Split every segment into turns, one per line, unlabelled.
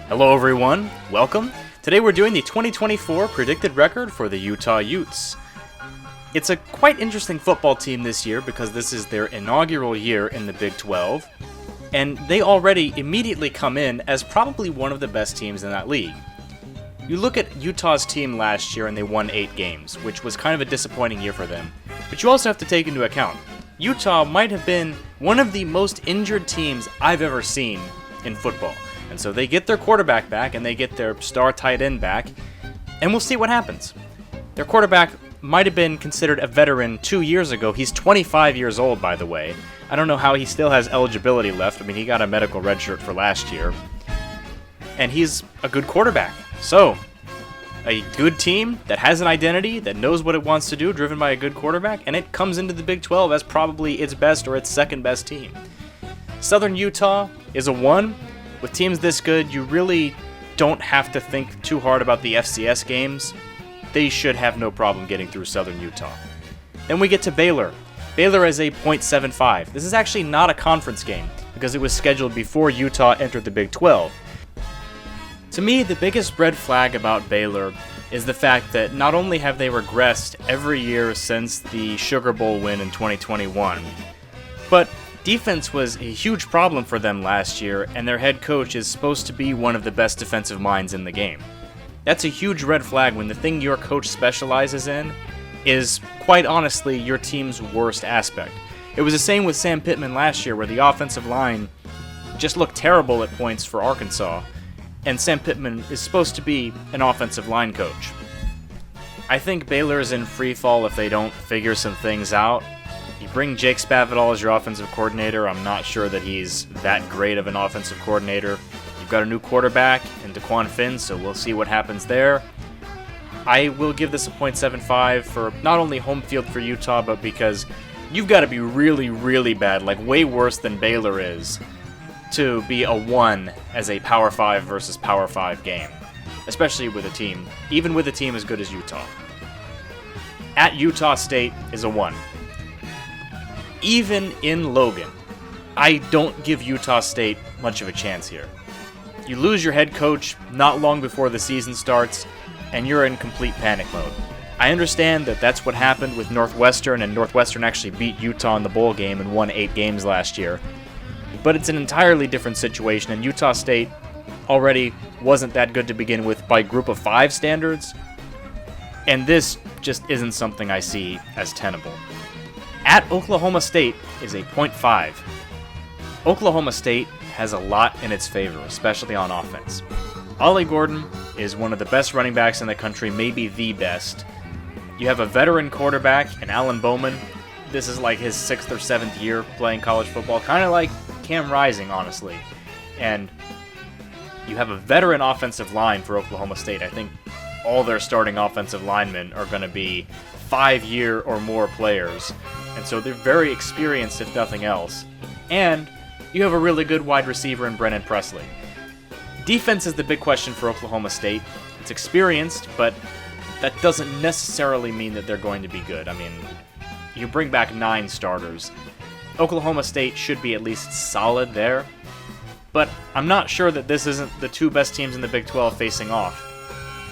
Hello everyone, welcome. Today we're doing the 2024 predicted record for the Utah Utes. It's a quite interesting football team this year because this is their inaugural year in the Big 12, and they already immediately come in as probably one of the best teams in that league. You look at Utah's team last year and they won 8 games, which was kind of a disappointing year for them. But you also have to take into account, Utah might have been one of the most injured teams I've ever seen in football. And so they get their quarterback back and they get their star tight end back, and we'll see what happens. Their quarterback might have been considered a veteran 2 years ago. He's 25 years old, by the way. I don't know how he still has eligibility left. I mean, he got a medical red shirt for last year. And he's a good quarterback. So, a good team that has an identity, that knows what it wants to do, driven by a good quarterback, and it comes into the Big 12 as probably its best or its second best team. Southern Utah is a 1. With teams this good, you really don't have to think too hard about the FCS games. They should have no problem getting through Southern Utah. Then we get to Baylor. Baylor is a .75. This is actually not a conference game because it was scheduled before Utah entered the Big 12. To me, the biggest red flag about Baylor is the fact that not only have they regressed every year since the Sugar Bowl win in 2021, but defense was a huge problem for them last year, and their head coach is supposed to be one of the best defensive minds in the game. That's a huge red flag when the thing your coach specializes in is, quite honestly, your team's worst aspect. It was the same with Sam Pittman last year, where the offensive line just looked terrible at points for Arkansas, and Sam Pittman is supposed to be an offensive line coach. I think Baylor is in free fall if they don't figure some things out. You bring Jake Spavital as your offensive coordinator. I'm not sure that he's that great of an offensive coordinator. You've got a new quarterback in DeQuan Finn, so we'll see what happens there. I will give this a .75 for not only home field for Utah, but because you've got to be really, really bad, like way worse than Baylor is, to be a 1 as a Power 5 versus Power 5 game, especially with a team, even with a team as good as Utah. At Utah State is a 1. Even in Logan, I don't give Utah State much of a chance here. You lose your head coach not long before the season starts, and you're in complete panic mode. I understand that that's what happened with Northwestern, and Northwestern actually beat Utah in the bowl game and won 8 games last year. But it's an entirely different situation, and Utah State already wasn't that good to begin with by Group of 5 standards, and this just isn't something I see as tenable. At Oklahoma State is a .5. Oklahoma State has a lot in its favor, especially on offense. Ollie Gordon is one of the best running backs in the country, maybe the best. You have a veteran quarterback in Alan Bowman. This is like his 6th or 7th year playing college football, kind of like Cam Rising, honestly. And you have a veteran offensive line for Oklahoma State. I think all their starting offensive linemen are going to be 5-year or more players. And so they're very experienced, if nothing else. And you have a really good wide receiver in Brennan Presley. Defense is the big question for Oklahoma State. It's experienced, but that doesn't necessarily mean that they're going to be good. I mean, you bring back 9 starters. Oklahoma State should be at least solid there. But I'm not sure that this isn't the 2 best teams in the Big 12 facing off.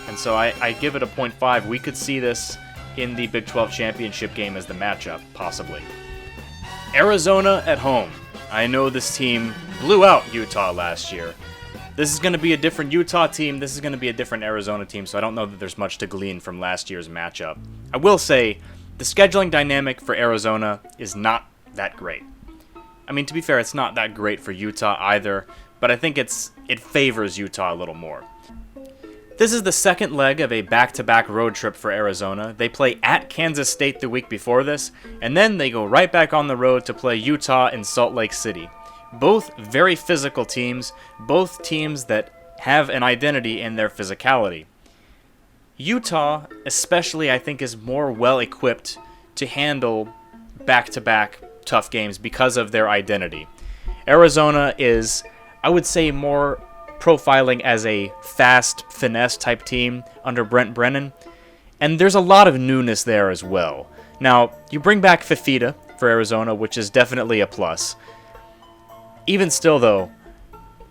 And so I give it a .5. We could see this in the Big 12 championship game as the matchup, possibly. Arizona at home. I know this team blew out Utah last year. This is going to be a different Utah team. This is going to be a different Arizona team, so I don't know that there's much to glean from last year's matchup. I will say, the scheduling dynamic for Arizona is not that great. I mean, to be fair, it's not that great for Utah either, but I think it favors Utah a little more. This is the second leg of a back-to-back road trip for Arizona. They play at Kansas State the week before this, and then they go right back on the road to play Utah in Salt Lake City. Both very physical teams, both teams that have an identity in their physicality. Utah, especially, I think, is more well-equipped to handle back-to-back tough games because of their identity. Arizona is, I would say, more profiling as a fast finesse type team under Brent Brennan, and there's a lot of newness there as well. Now, you bring back Fifita for Arizona, which is definitely a plus. Even still, though,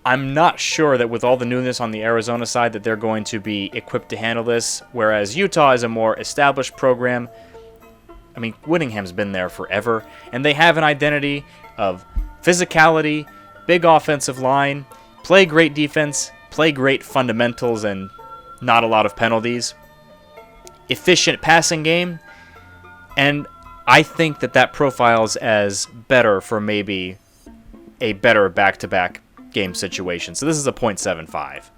I'm not sure that with all the newness on the Arizona side that they're going to be equipped to handle this, whereas Utah is a more established program. I mean, Whittingham's been there forever, and they have an identity of physicality, big offensive line, play great defense, play great fundamentals, and not a lot of penalties, efficient passing game, and I think that profiles as better for maybe a better back-to-back game situation. So this is a 0.75.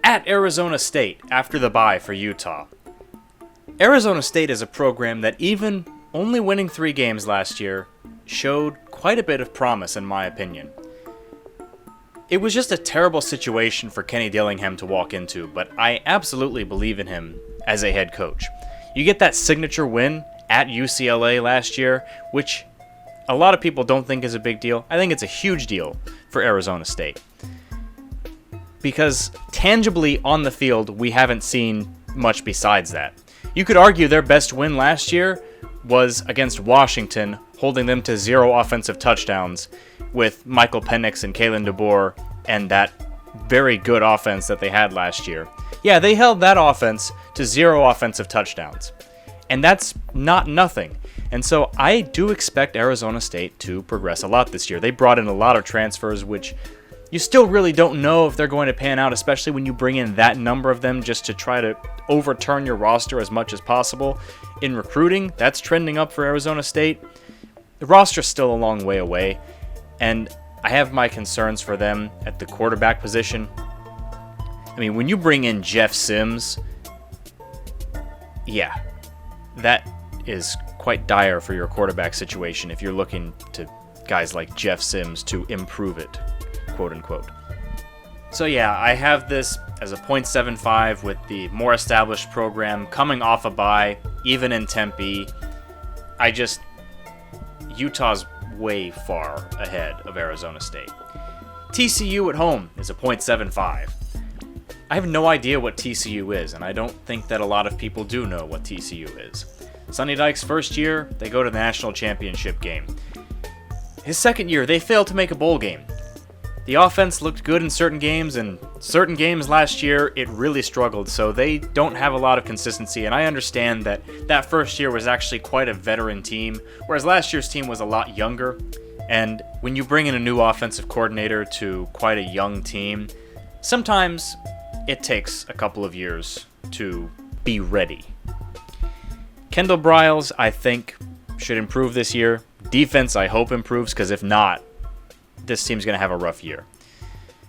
At Arizona State, after the bye for Utah. Arizona State is a program that even only winning 3 games last year showed quite a bit of promise in my opinion. It was just a terrible situation for Kenny Dillingham to walk into, but I absolutely believe in him as a head coach. You get that signature win at UCLA last year, which a lot of people don't think is a big deal. I think it's a huge deal for Arizona State. Because tangibly on the field, we haven't seen much besides that. You could argue their best win last year was against Washington, holding them to 0 offensive touchdowns with Michael Penix and Kalen DeBoer and that very good offense that they had last year. Yeah, they held that offense to 0 offensive touchdowns. And that's not nothing. And so I do expect Arizona State to progress a lot this year. They brought in a lot of transfers, which you still really don't know if they're going to pan out, especially when you bring in that number of them just to try to overturn your roster as much as possible. In recruiting, that's trending up for Arizona State. The roster's still a long way away, and I have my concerns for them at the quarterback position. I mean, when you bring in Jeff Sims, yeah, that is quite dire for your quarterback situation if you're looking to guys like Jeff Sims to improve it, quote unquote. So yeah, I have this as a 0.75 with the more established program coming off a bye, even in Tempe. Utah's way far ahead of Arizona State. TCU at home is a 0.75. I have no idea what TCU is, and I don't think that a lot of people do know what TCU is. Sonny Dykes' first year, they go to the national championship game. His second year, they failed to make a bowl game. The offense looked good in certain games, and certain games last year, it really struggled, so they don't have a lot of consistency, and I understand that first year was actually quite a veteran team, whereas last year's team was a lot younger, and when you bring in a new offensive coordinator to quite a young team, sometimes it takes a couple of years to be ready. Kendall Briles, I think, should improve this year. Defense, I hope, improves, because if not, this team's going to have a rough year.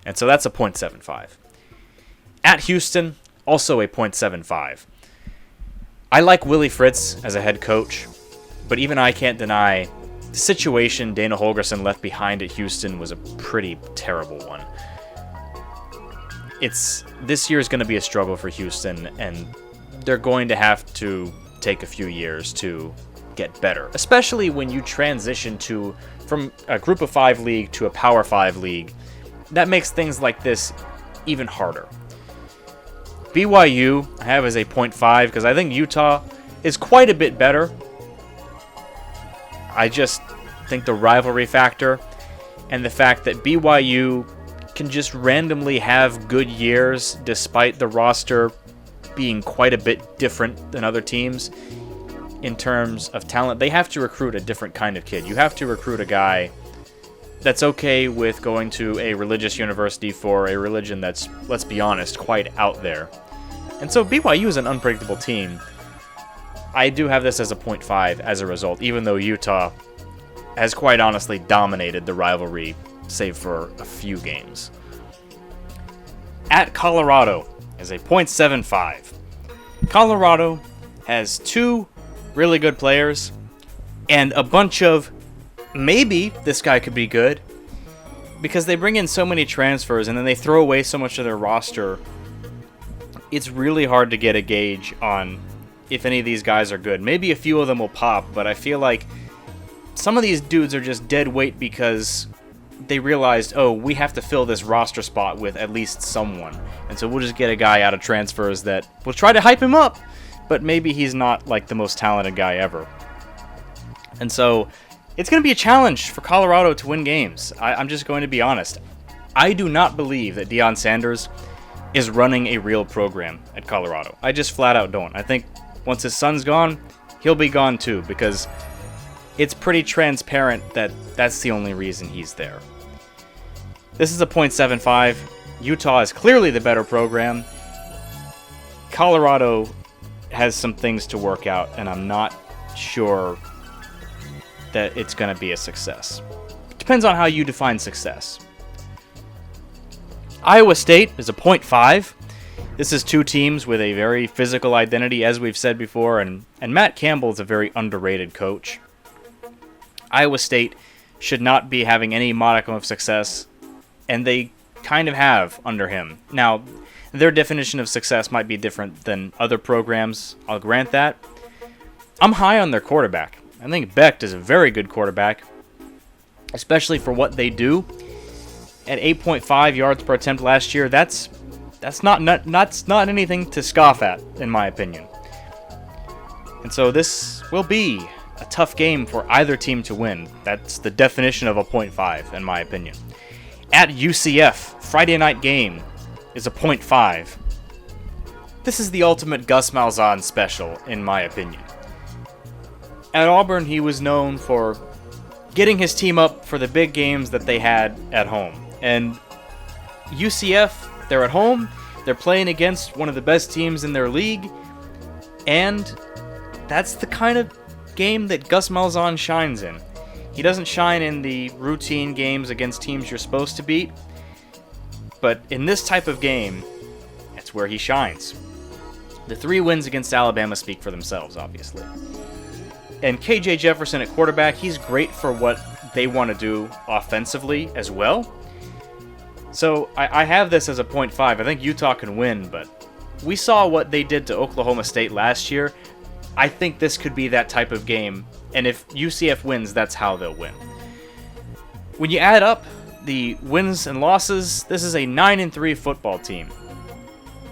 And so that's a 0.75. At Houston, also a 0.75. I like Willie Fritz as a head coach, but even I can't deny the situation Dana Holgorsen left behind at Houston was a pretty terrible one. This year is going to be a struggle for Houston, and they're going to have to take a few years to get better, especially when you transition from a group of 5 league to a power 5 league. That makes things like this even harder. BYU I have as a 0.5 because I think Utah is quite a bit better. I just think the rivalry factor and the fact that BYU can just randomly have good years despite the roster being quite a bit different than other teams in terms of talent. They have to recruit a different kind of kid. You have to recruit a guy that's okay with going to a religious university for a religion that's, let's be honest, quite out there. And so BYU is an unpredictable team. I do have this as a 0.5 as a result, even though Utah has quite honestly dominated the rivalry, save for a few games. At Colorado is a 0.75. Colorado has 2 really good players and a bunch of maybe this guy could be good because they bring in so many transfers and then they throw away so much of their roster. It's really hard to get a gauge on if any of these guys are good. Maybe a few of them will pop, but I feel like some of these dudes are just dead weight because they realized, oh, we have to fill this roster spot with at least someone. And so we'll just get a guy out of transfers that will try to hype him up, but maybe he's not like the most talented guy ever. And so it's going to be a challenge for Colorado to win games. I'm just going to be honest. I do not believe that Deion Sanders is running a real program at Colorado. I just flat out don't. I think once his son's gone, he'll be gone too, because it's pretty transparent that that's the only reason he's there. This is a .75. Utah is clearly the better program. Colorado has some things to work out, and I'm not sure that it's going to be a success. Depends on how you define success. Iowa State is a .5. This is two teams with a very physical identity, as we've said before, and Matt Campbell is a very underrated coach. Iowa State should not be having any modicum of success, and they kind of have under him. Now, their definition of success might be different than other programs, I'll grant that. I'm high on their quarterback. I think Becht is a very good quarterback, especially for what they do. At 8.5 yards per attempt last year, that's not anything to scoff at, in my opinion. And so this will be a tough game for either team to win. That's the definition of a .5, in my opinion. At UCF, Friday night game is a .5. This is the ultimate Gus Malzahn special, in my opinion. At Auburn, he was known for getting his team up for the big games that they had at home. And UCF, they're at home, they're playing against one of the best teams in their league, and that's the kind of game that Gus Malzahn shines in. He doesn't shine in the routine games against teams you're supposed to beat, but in this type of game, that's where he shines. The 3 wins against Alabama speak for themselves, obviously. And KJ Jefferson at quarterback, he's great for what they want to do offensively as well. So I have this as a .5. I think Utah can win, but we saw what they did to Oklahoma State last year. I think this could be that type of game, and if UCF wins, that's how they'll win. When you add up the wins and losses, this is a 9-3 football team.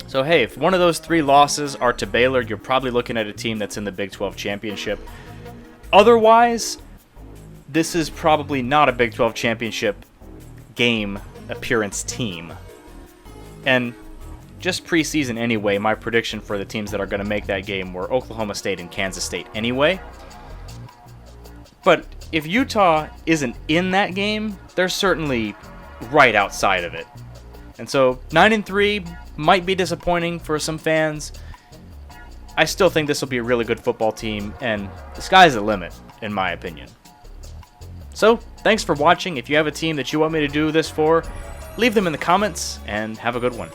So hey, if one of those 3 losses are to Baylor, you're probably looking at a team that's in the Big 12 championship. Otherwise, this is probably not a Big 12 championship game appearance team. And just preseason anyway, my prediction for the teams that are going to make that game were Oklahoma State and Kansas State anyway. But if Utah isn't in that game, they're certainly right outside of it. And so 9-3 might be disappointing for some fans. I still think this will be a really good football team, and the sky's the limit, in my opinion. So, thanks for watching. If you have a team that you want me to do this for, leave them in the comments, and have a good one.